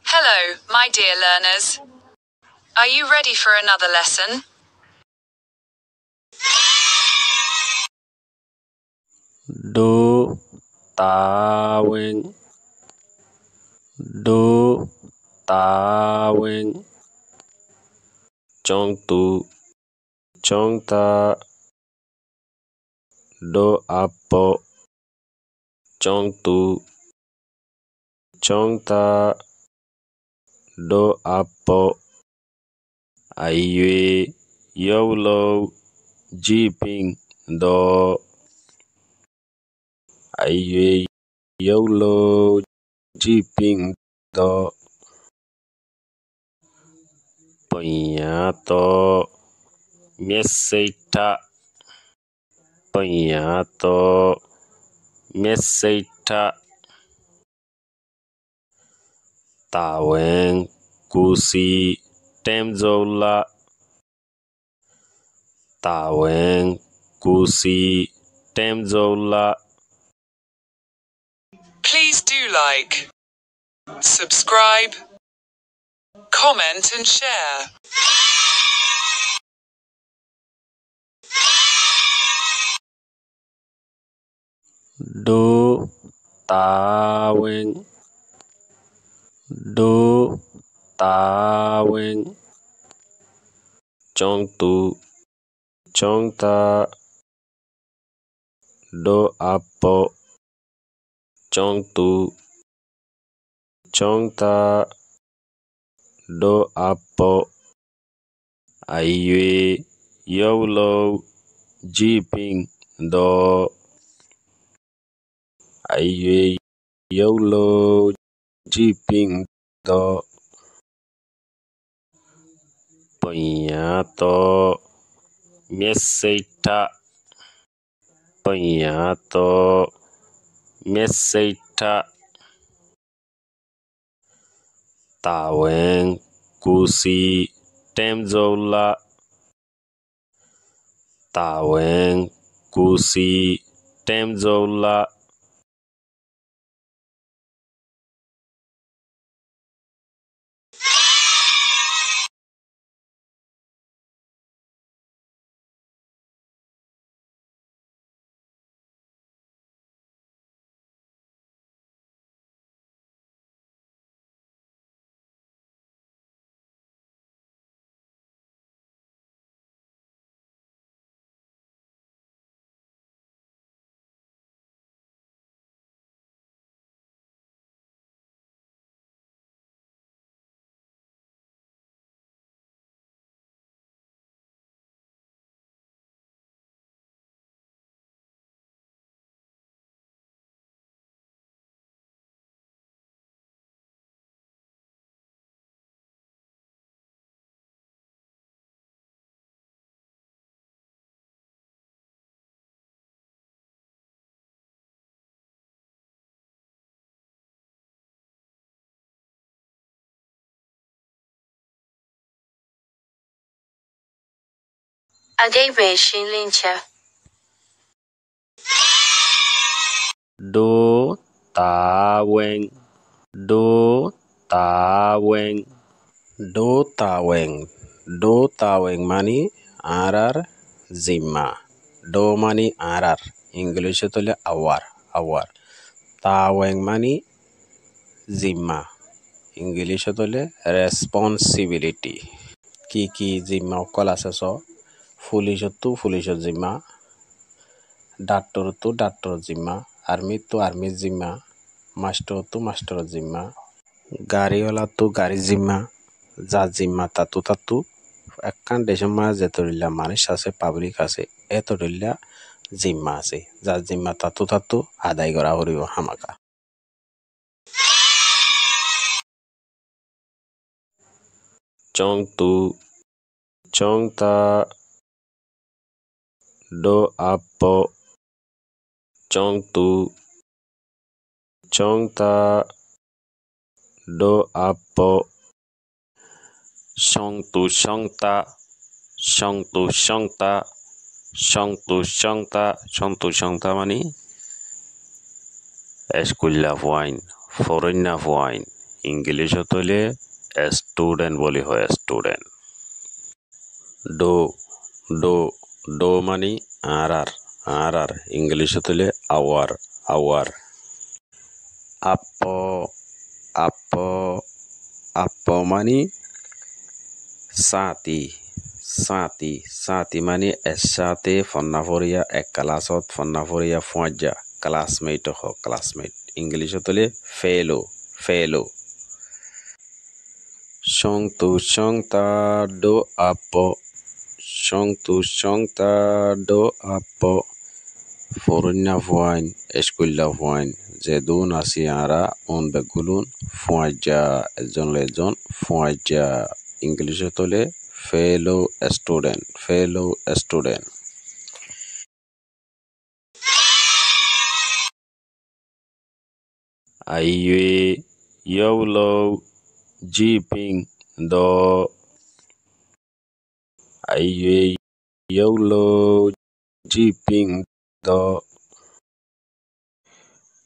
Hello, my dear learners. Are you ready for another lesson? Do tawing do tawing chong ta do apo chong ta do apo aiwe yolo jiping do aiwe yolo jiping do panyato meseita taweng kusi temzola. Please do like, subscribe, comment and share. Do tawing chong ta do apo chong ta do apo aiwe yolo jiping do aiwe yolo jiping do panyato meseita taweng kusi temzola. Do taweng mani arar zimma. Do mani arar, English tole awar. Taweng mani zimma, English tole responsibility. কি জিম্মা অকল আছে পুলিশত জিম্মা, doctor জিম্মা, আর্মির জিম্মা, master জিম্মা, গাড়ি জিম্মা, যার জিম্মা তাতু একখান দেশের মাঝে যেতরিল্লা মানুষ আছে, পাবলিক আছে, এতরিল্লা জিম্মা আছে, যার জিম্মা তাতু আদায় করা হরিব হামাকা। চং ta do apo chong ta do apo shong ta mani eskulla fuain foreign fuain ইংলিছত হ'লে ষ্টুডেণ্ট বুলি হয় ষ্টুডেণ্ট ডো ডো ডো মানে আৰ ইংলিছত হ'লে আৱাৰ আপ মানে সাথী মানে এসাথে ফন্নাফরিয়া এক ক্লাছত ফন্নাফরিয়া ফুঁজা ক্লাসমেট ইংলিছত হ'লে ফেলো সংতা ডো আপ ফরুন্না ফুয়াইন এসকুল্লা ফুয়াইন যেদুন আসি আরা অন বেগুলুন ফুঁজা এজন ফুঁজা ইংলিছত হ'লে ফেলো স্টুডেন্ট আইয়ে ইয়ৌলো জিপিং দ আইয়ে ইয়ৌলো জিপিং দ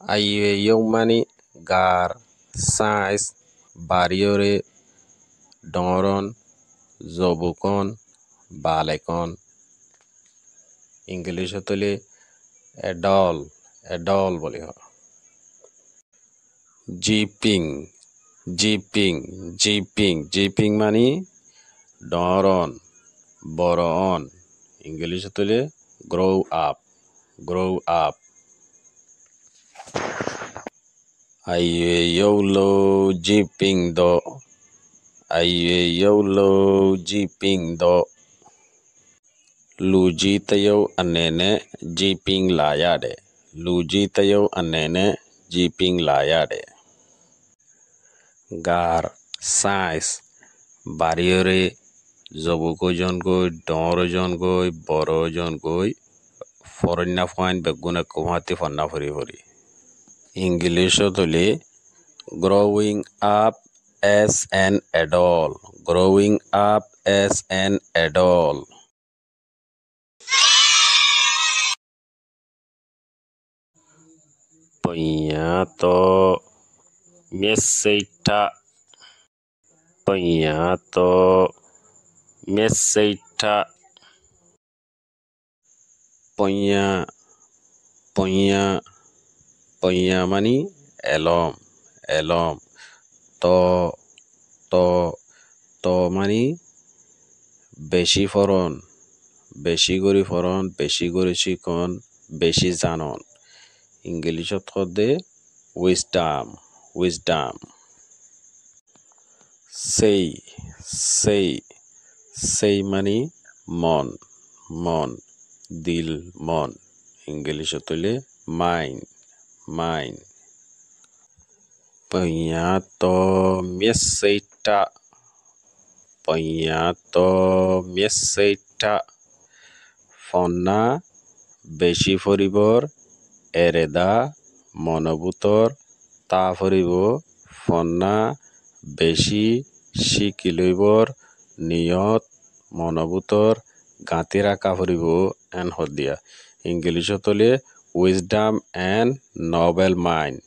আইয়ে ইয়ৌ মানে গার সাইজ বাড়িয়রে ডরন জবুকন বালেকন ইংলিছত হ'লে এডল বুলি হয় জিপিং মানে ডৰন বৰন ইংলিছত হ'লে গ্রো আপ আইয়ে ইয়ৌলো জিপিং দ লুজি তয়ৌ আনেনে জিপিং লায়াডে গার সাইজ বাড়িয়রে জবুকজন গই ডরজন গই বড়জন গই ফরন্না ফাইন বেগুনে কুমাতি ফন্না ফরি ইংলিছত হ'লে growing up as an adult Penyato Meseita Ponya mani elom to mani বেশি ফরন বেশি করে শিকন বেশি জানন ইংলিছত কদে উইজডাম সেই মানে মন দিল মন ইংলিছত হ'লে মাইন Penyato মেসেইটা ফন্না বেশি ফরিবর এরেদা মনবুতর তা ফরিব ফন্না বেশি শিকিলইবর নিয়ত মনবুতর গাঁতি রাখা ফরিব এন হদিয়া ইংলিছত হ'লে wisdom and noble mind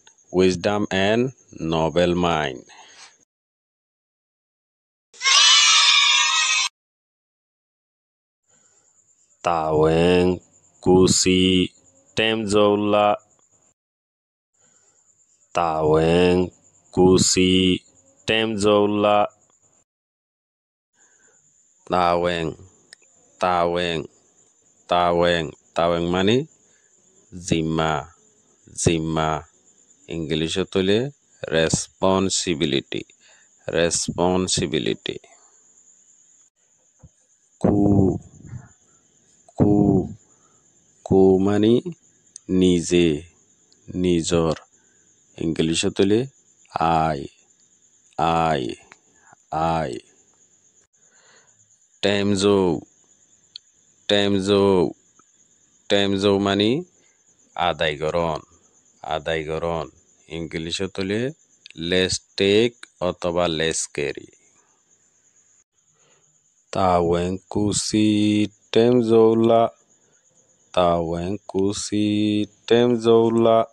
Taweng kusi temzola Taweng মানে জিম্মা ইংলিছত হ'লে রেসপন্সিবিলিটি কু মানে নিজর ইংলিছত হ'লে আই টেমজৌ মানে আদায়গরণ ইংলিছত হ'লে লেস টেক অথবা less carry Taweng kusi temzola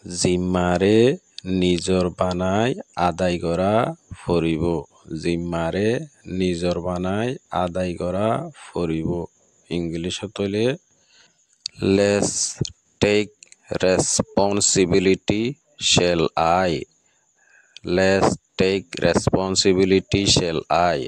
জিম্মারে নিজৰ বানাই আদায় কৰা ফুৰিব জিম্মাৰে নিজৰ বানাই আদায় কৰা ফুৰিব ইংলিছত হ'লে let's take responsibility shall I let's take responsibility shall I